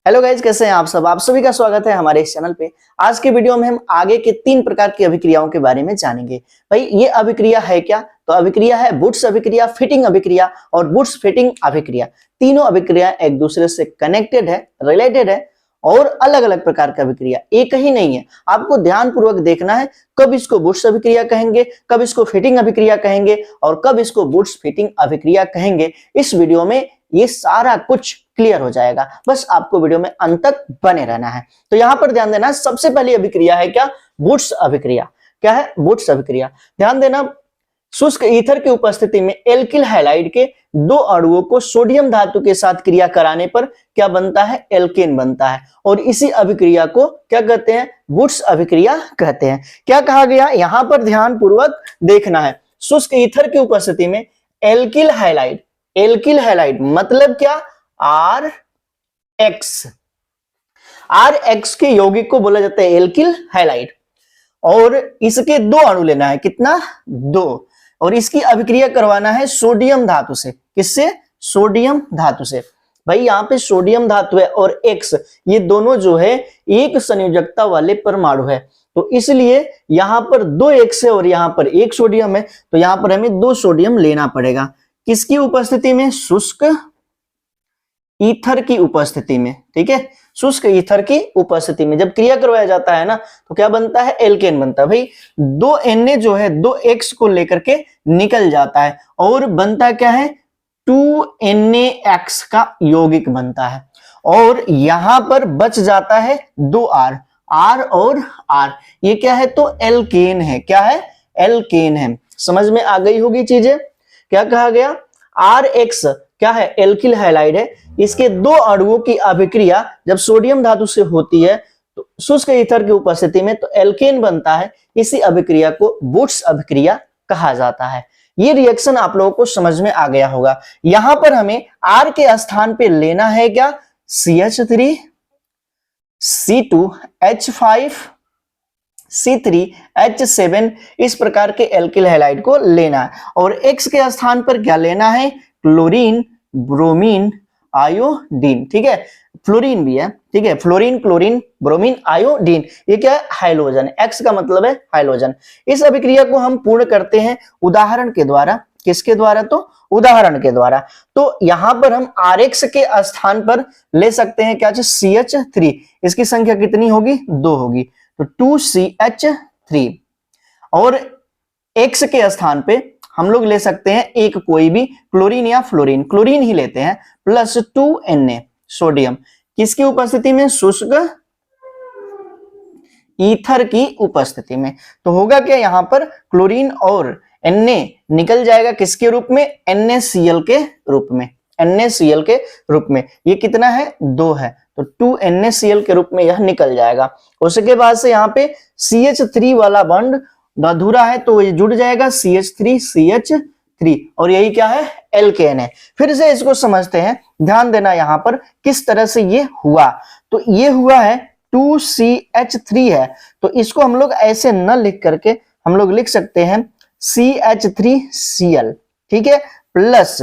Hello guys, कैसे हैं आप सब। आप सभी का स्वागत है हमारे इस चैनल पे। आज के वीडियो में हम आगे के 3 प्रकार की अभिक्रियाओं के बारे में जानेंगे। भाई ये अभिक्रिया है क्या? तो अभिक्रिया है वुड्स अभिक्रिया, फिटिंग अभिक्रिया और वुड्स फिटिंग अभिक्रिया। तीनों अभिक्रिया एक दूसरे से कनेक्टेड है, रिलेटेड है और अलग अलग प्रकार का अभिक्रिया, एक ही नहीं है। आपको ध्यान पूर्वक देखना है, कब इसको वुड्स अभिक्रिया कहेंगे, कब इसको फिटिंग अभिक्रिया कहेंगे और कब इसको वुड्स फिटिंग अभिक्रिया कहेंगे। इस वीडियो में ये सारा कुछ क्लियर हो जाएगा, बस आपको वीडियो में अंत तक बने रहना है। तो यहां पर ध्यान देना, सबसे पहली अभिक्रिया है क्या? वुड्स अभिक्रिया। क्या है? वुड्स अभिक्रिया। ध्यान देना, शुष्क ईथर की उपस्थिति में एल्किल हैलाइड के 2 अणुओं को सोडियम धातु के साथ क्रिया कराने पर क्या बनता है? एल्केन बनता है। और इसी अभिक्रिया को क्या कहते हैं? वुड्स अभिक्रिया कहते हैं। क्या कहा गया? यहां पर ध्यान पूर्वक देखना है। शुष्क ईथर की उपस्थिति में एल्किल हैलाइड, एल्किल हैलाइड मतलब क्या? आर एक्स के यौगिक को बोला जाता है एल्किल हैलाइड। और इसके 2 अणु लेना है। कितना? 2। और इसकी अभिक्रिया करवाना है सोडियम धातु से। किससे? सोडियम धातु से। भाई यहाँ पे सोडियम धातु है और एक्स, ये दोनों जो है एक संयोजकता वाले परमाणु है। तो इसलिए यहां पर 2 एक्स है और यहां पर 1 सोडियम है। तो यहां पर हमें 2 सोडियम लेना पड़ेगा। किसकी उपस्थिति में? शुष्क ईथर की उपस्थिति में। ठीक है, शुष्क ईथर की उपस्थिति में जब क्रिया करवाया जाता है ना, तो क्या बनता है? एल्केन बनता है। भाई 2 Na जो है 2 एक्स को लेकर के निकल जाता है और बनता क्या है? 2 NaX का यौगिक बनता है। और यहां पर बच जाता है 2 R और R। ये क्या है? तो एल्केन है। क्या है? एल्केन है। समझ में आ गई होगी चीजें। क्या कहा गया? RX क्या है? एल्किल हैलाइड है। इसके 2 अणुओं की अभिक्रिया जब सोडियम धातु से होती है तो शुष्क ईथर की उपस्थिति में तो एल्केन बनता है। इसी अभिक्रिया को वुड्स अभिक्रिया कहा जाता है। ये रिएक्शन आप लोगों को समझ में आ गया होगा। यहां पर हमें R के स्थान पे लेना है क्या? CH3 C2H5 C3H7 इस प्रकार के एल्किल हैलाइड को लेना है। और X के स्थान पर क्या लेना है? Chlorine, bromine, iodine. ठीक है, फ्लोरीन भी है। ठीक है, फ्लोरीन, क्लोरीन, ब्रोमीन, आयोडीन। ये क्या है? हाइड्रोजन। X का मतलब है हाइड्रोजन। इस अभिक्रिया को हम पूर्ण करते हैं उदाहरण के द्वारा। किसके द्वारा? तो उदाहरण के द्वारा। तो यहां पर हम RX के स्थान पर ले सकते हैं क्या? CH3। इसकी संख्या कितनी होगी? 2 होगी। तो 2CH3। और X के स्थान पे हम लोग ले सकते हैं एक कोई भी क्लोरीन या फ्लोरीन, क्लोरीन ही लेते हैं, प्लस 2 Na सोडियम। किसकी उपस्थिति में? शुष्क ईथर की उपस्थिति में। तो होगा क्या? यहां पर क्लोरीन और Na निकल जाएगा किसके रूप में? NaCl के रूप में। NaCl के रूप में। ये कितना है? 2 है। तो 2 NaCl के रूप में यह निकल जाएगा। उसके बाद से यहाँ पे CH3 वाला बॉन्ड अधूरा है तो ये जुड़ जाएगा CH3 और यही क्या है? एल्केन है। फिर से इसको समझते हैं, ध्यान देना यहां पर किस तरह से ये हुआ। तो ये हुआ है 2CH3 है, तो इसको हम लोग ऐसे न लिख करके हम लोग लिख सकते हैं CH3Cl। ठीक है, प्लस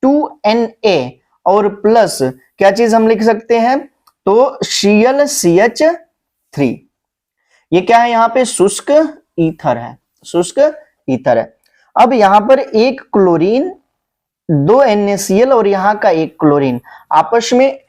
2Na और प्लस क्या चीज हम लिख सकते हैं? तो ClCH3। ये क्या है? यहां पे शुष्क ईथर है, शुष्क ईथर है। अब यहां पर एक क्लोरीन, 2 NaCl और यहां का एक क्लोरीन आपस में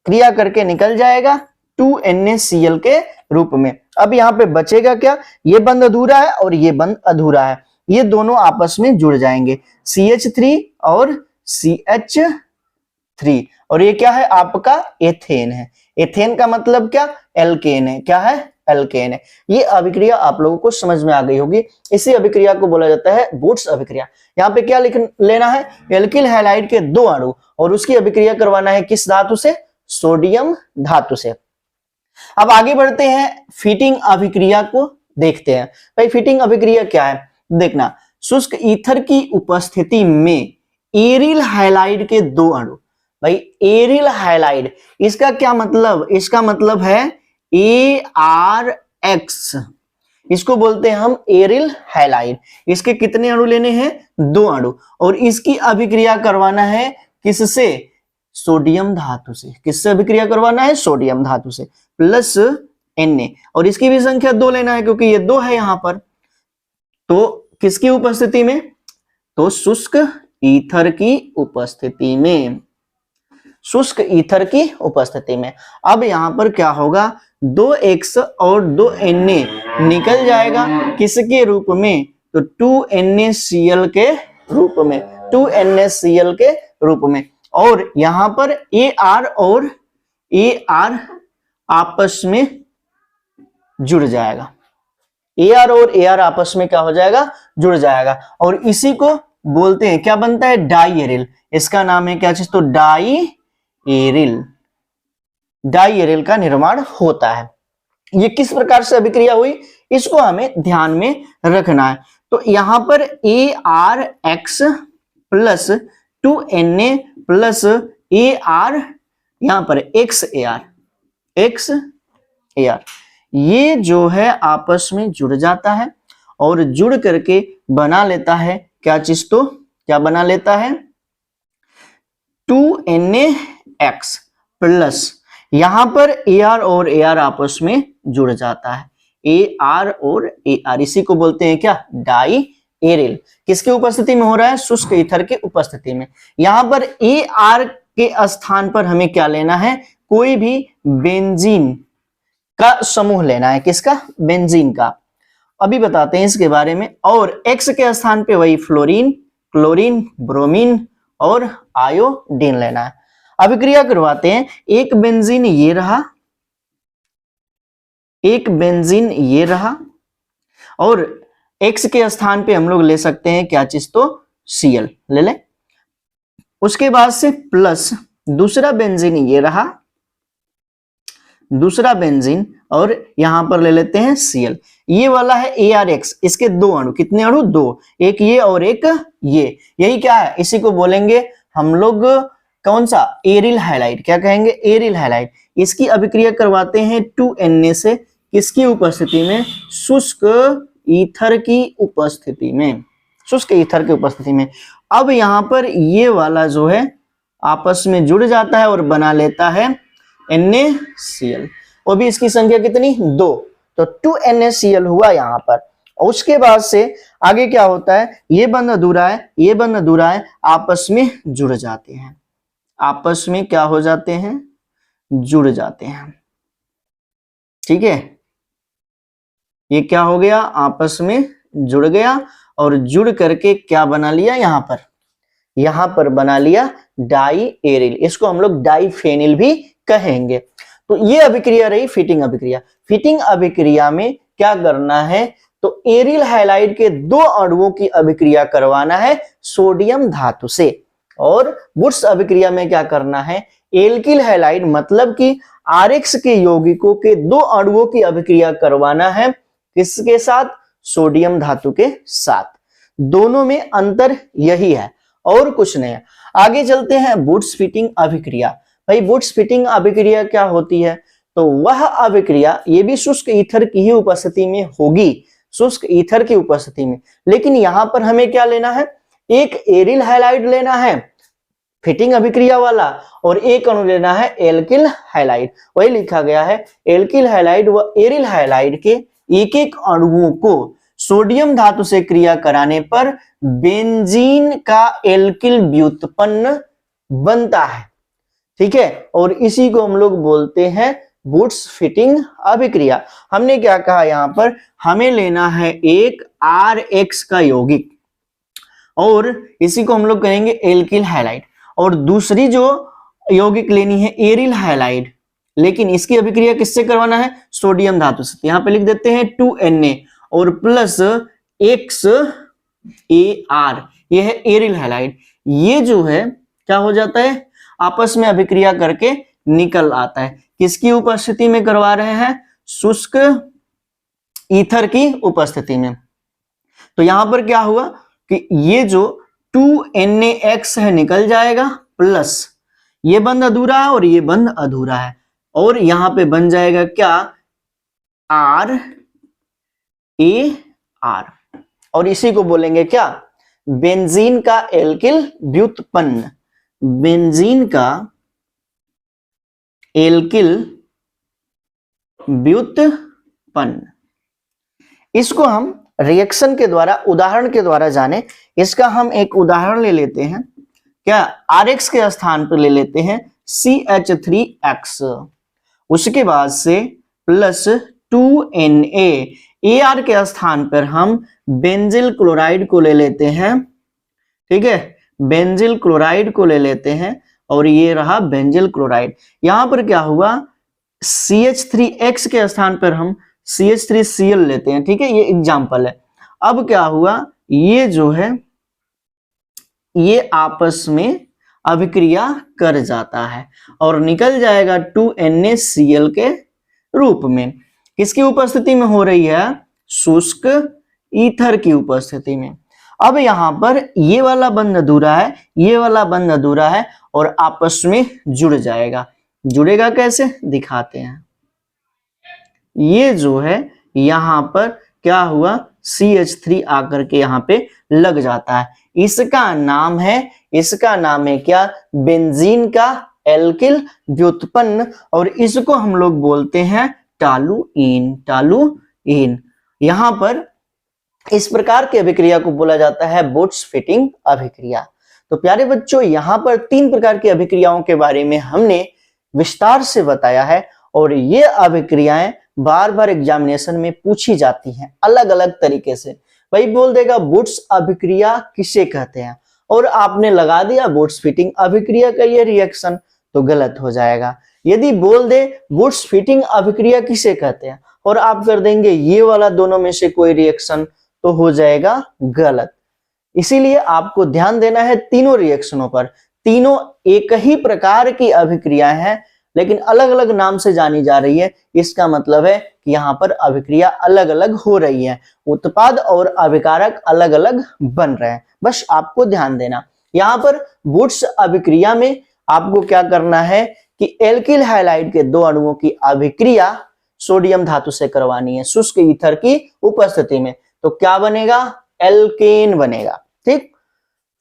क्रिया करके निकल जाएगा 2 NaCl के रूप में। अब यहां पे बचेगा क्या? ये बंद अधूरा है और ये बंद अधूरा है। ये दोनों आपस में जुड़ जाएंगे, CH3 और CH3। और ये क्या है? आपका एथेन है। एथेन का मतलब क्या? एल्केन है। क्या है? एल्केन है। ये अभिक्रिया आप लोगों को समझ में आ गई होगी। इसी अभिक्रिया को बोला जाता है वुड्स अभिक्रिया। यहाँ पे क्या लिख लेना है? एल्किल हैलाइड के 2 अणु और उसकी अभिक्रिया करवाना है किस धातु से? सोडियम धातु से। अब आगे बढ़ते हैं, फिटिंग अभिक्रिया को देखते हैं। भाई फिटिंग अभिक्रिया क्या है? देखना, शुष्क ईथर की उपस्थिति में एरिल हैलाइड के 2 अणु। भाई एरिल हैलाइड, इसका क्या मतलब? इसका मतलब है ARX। इसको बोलते हैं हम एरिल हैलाइड। इसके कितने अणु लेने हैं? 2 अणु। और इसकी अभिक्रिया करवाना है किससे? सोडियम धातु से। किससे अभिक्रिया करवाना है? सोडियम धातु से, प्लस Na। और इसकी भी संख्या 2 लेना है क्योंकि ये 2 है यहां पर। तो किसकी उपस्थिति में? तो शुष्क ईथर की उपस्थिति में, शुष्क ईथर की उपस्थिति में। अब यहां पर क्या होगा? 2x और 2Na निकल जाएगा किसके रूप में? तो 2NaCl के रूप में, 2NaCl के रूप में। और यहां पर Ar और Ar आपस में जुड़ जाएगा, Ar और Ar आपस में क्या हो जाएगा? जुड़ जाएगा। और इसी को बोलते हैं, क्या बनता है? Diaryl. इसका नाम है क्या चीज? तो डाई एरिल, डाई एरिल का निर्माण होता है। ये किस प्रकार से अभिक्रिया हुई इसको हमें ध्यान में रखना है। तो यहां पर ArX plus 2Na plus Ar, यहां पर XAr, XAr ये जो है आपस में जुड़ जाता है और जुड़ करके बना लेता है क्या चीज? तो क्या बना लेता है? 2NaX प्लस, यहां पर Ar और Ar आपस में जुड़ जाता है, Ar और Ar, इसी को बोलते हैं क्या? Diaryl. किसकी उपस्थिति में हो रहा है? शुष्क ईथर के उपस्थिति में। यहां पर Ar के स्थान पर हमें क्या लेना है? कोई भी बेंजीन का समूह लेना है। किसका? बेंजीन का। अभी बताते हैं इसके बारे में। और X के स्थान पे वही फ्लोरीन, क्लोरीन, ब्रोमीन और आयोडीन लेना है। अभिक्रिया करवाते हैं। एक बेंजीन ये रहा, एक बेंजीन ये रहा, और X के स्थान पे हम लोग ले सकते हैं क्या चीज? तो Cl ले लें। उसके बाद से प्लस दूसरा बेंजीन ये रहा, दूसरा बेंजीन, और यहां पर ले लेते हैं Cl। ये वाला है ArX, इसके 2 अणु। कितने अणु? 2, एक ये और एक ये। यही क्या है? इसी को बोलेंगे हम लोग कौन सा? Aryl halide. क्या कहेंगे? Aryl halide. इसकी अभिक्रिया करवाते हैं 2Na से। किसकी उपस्थिति में? शुष्क ईथर की उपस्थिति में, शुष्क ईथर की उपस्थिति में। अब यहां पर ये वाला जो है आपस में जुड़ जाता है और बना लेता है NaCl। वो भी इसकी संख्या कितनी? 2। तो 2NaCl हुआ यहां पर। और उसके बाद से आगे क्या होता है? ये बंध अधूरा है, ये बंध अधूरा है, आपस में जुड़ जाते हैं, आपस में क्या हो जाते हैं? जुड़ जाते हैं। ठीक है, ये क्या हो गया? आपस में जुड़ गया और जुड़ करके क्या बना लिया? यहां पर बना लिया डाई एरिल। इसको हम लोग डाईफेनिल भी कहेंगे। तो ये अभिक्रिया रही फिटिंग अभिक्रिया। फिटिंग अभिक्रिया में क्या करना है? तो एरिल हैलाइड के 2 अणुओं की अभिक्रिया करवाना है सोडियम धातु से। और वुड्स अभिक्रिया में क्या करना है? एल्किल हैलाइड मतलब कि RX के यौगिकों के 2 अणुओं की अभिक्रिया करवाना है। किसके साथ? सोडियम धातु के साथ। दोनों में अंतर यही है और कुछ नहीं है। आगे चलते हैं वुड्स फिटिंग अभिक्रिया। भाई वुड्स फिटिंग अभिक्रिया क्या होती है? तो वह अभिक्रिया ये भी शुष्क ईथर की ही उपस्थिति में होगी, शुष्क ईथर की उपस्थिति में। लेकिन यहां पर हमें क्या लेना है? एक एरिल हैलाइड लेना है फिटिंग अभिक्रिया वाला, और एक अणु लेना है एल्किल हैलाइड। वही लिखा गया है, एल्किल हैलाइड व एरिल हैलाइड के एक एक अणुओं को सोडियम धातु से क्रिया कराने पर बेंजीन का एल्किल व्युत्पन्न बनता है। ठीक है, और इसी को हम लोग बोलते हैं वुड्स फिटिंग अभिक्रिया। हमने क्या कहा? यहां पर हमें लेना है एक RX का यौगिक और इसी को हम लोग कहेंगे एल्किल हैलाइड, और दूसरी जो यौगिक लेनी है एरिल हैलाइड। लेकिन इसकी अभिक्रिया किससे करवाना है? सोडियम धातु से। यहां पे लिख देते हैं 2Na और प्लस XAr, यह है एरिल हैलाइड। ये जो है क्या हो जाता है? आपस में अभिक्रिया करके निकल आता है। किसकी उपस्थिति में करवा रहे हैं? शुष्क ईथर की उपस्थिति में। तो यहां पर क्या हुआ कि ये जो 2NaX है निकल जाएगा, प्लस ये बंध अधूरा है और ये बंध अधूरा है, और यहां पे बन जाएगा क्या? RAR, और इसी को बोलेंगे क्या? बेंजीन का एल्किल व्युत्पन्न। बेंजीन का एल्किल व्युत्पन्न। इसको हम रिएक्शन के द्वारा, उदाहरण के द्वारा जाने। इसका हम एक उदाहरण ले लेते हैं, क्या Rx के स्थान पर ले लेते हैं CH3X, उसके बाद से प्लस 2Na, Ar के स्थान पर हम बेंजिल क्लोराइड को ले लेते हैं, ठीक है, बेंजिल क्लोराइड को ले लेते हैं, और ये रहा बेंजिल क्लोराइड। यहां पर क्या हुआ, CH3X के स्थान पर हम CH3Cl लेते हैं, ठीक है, ये एग्जाम्पल है। अब क्या हुआ, ये जो है ये आपस में अभिक्रिया कर जाता है और निकल जाएगा 2NaCl के रूप में। किसकी उपस्थिति में हो रही है, शुष्क ईथर की उपस्थिति में। अब यहां पर ये वाला बंध अधूरा है, ये वाला बंध अधूरा है और आपस में जुड़ जाएगा। जुड़ेगा कैसे दिखाते हैं। ये जो है यहां पर क्या हुआ, CH3 आकर के यहां पे लग जाता है। इसका नाम है क्या, बेंजीन का एल्किल व्युत्पन्न, और इसको हम लोग बोलते हैं टॉलुइन। यहां पर इस प्रकार की अभिक्रिया को बोला जाता है बोट्स-फिटिंग अभिक्रिया। तो प्यारे बच्चों, यहां पर 3 प्रकार की अभिक्रियाओं के बारे में हमने विस्तार से बताया है, और ये अभिक्रियाएं बार बार एग्जामिनेशन में पूछी जाती हैं अलग अलग तरीके से। भाई बोल देगा बोट्स अभिक्रिया किसे कहते हैं, और आपने लगा दिया बोट्स फिटिंग अभिक्रिया का ये रिएक्शन, तो गलत हो जाएगा। यदि बोल दे बोट्स फिटिंग अभिक्रिया किसे कहते हैं और आप कर देंगे ये वाला दोनों में से कोई रिएक्शन, तो हो जाएगा गलत। इसीलिए आपको ध्यान देना है तीनों रिएक्शनों पर। तीनों एक ही प्रकार की अभिक्रिया हैं, लेकिन अलग अलग नाम से जानी जा रही है। इसका मतलब है कि यहाँ पर अभिक्रिया अलग अलग हो रही है, उत्पाद और अभिकारक अलग अलग बन रहे हैं। बस आपको ध्यान देना। यहाँ पर वुड्स अभिक्रिया में आपको क्या करना है कि एल्किल हैलाइड के 2 अणुओं की अभिक्रिया सोडियम धातु से करवानी है शुष्क ईथर की उपस्थिति में। तो क्या बनेगा, एल्केन बनेगा। ठीक।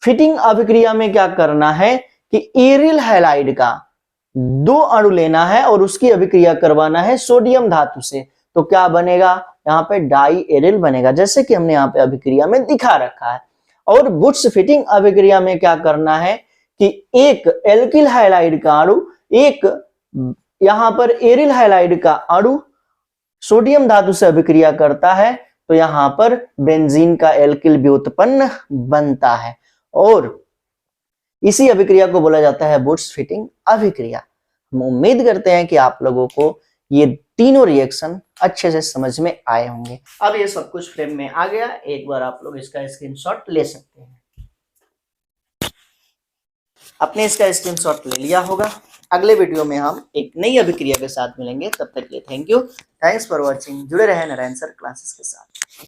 फिटिंग अभिक्रिया में क्या करना है कि एरिल हैलाइड का 2 अणु लेना है और उसकी अभिक्रिया करवाना है सोडियम धातु से। तो क्या बनेगा, यहाँ पे डाई एरिल बनेगा, जैसे कि हमने यहाँ पे अभिक्रिया में दिखा रखा है। और बुट्स फिटिंग अभिक्रिया में क्या करना है कि एक एल्किल हैलाइड का अणु, एक यहाँ पर एरिल हैलाइड का अणु सोडियम धातु से अभिक्रिया करता है, तो यहाँ पर बेंजीन का एल्किल व्युत्पन्न बनता है, और इसी अभिक्रिया को बोला जाता है बुट्स फिटिंग अभिक्रिया। हम उम्मीद करते हैं कि आप लोगों को ये तीनों रिएक्शन अच्छे से समझ में आए होंगे। अब ये सब कुछ फ्रेम में आ गया, एक बार आप लोग इसका स्क्रीनशॉट ले सकते हैं। आपने इसका स्क्रीनशॉट ले लिया होगा। अगले वीडियो में हम एक नई अभिक्रिया के साथ मिलेंगे, तब तक के लिए thank you, thanks for watching. जुड़े रहे नारायण सर क्लासेस के साथ।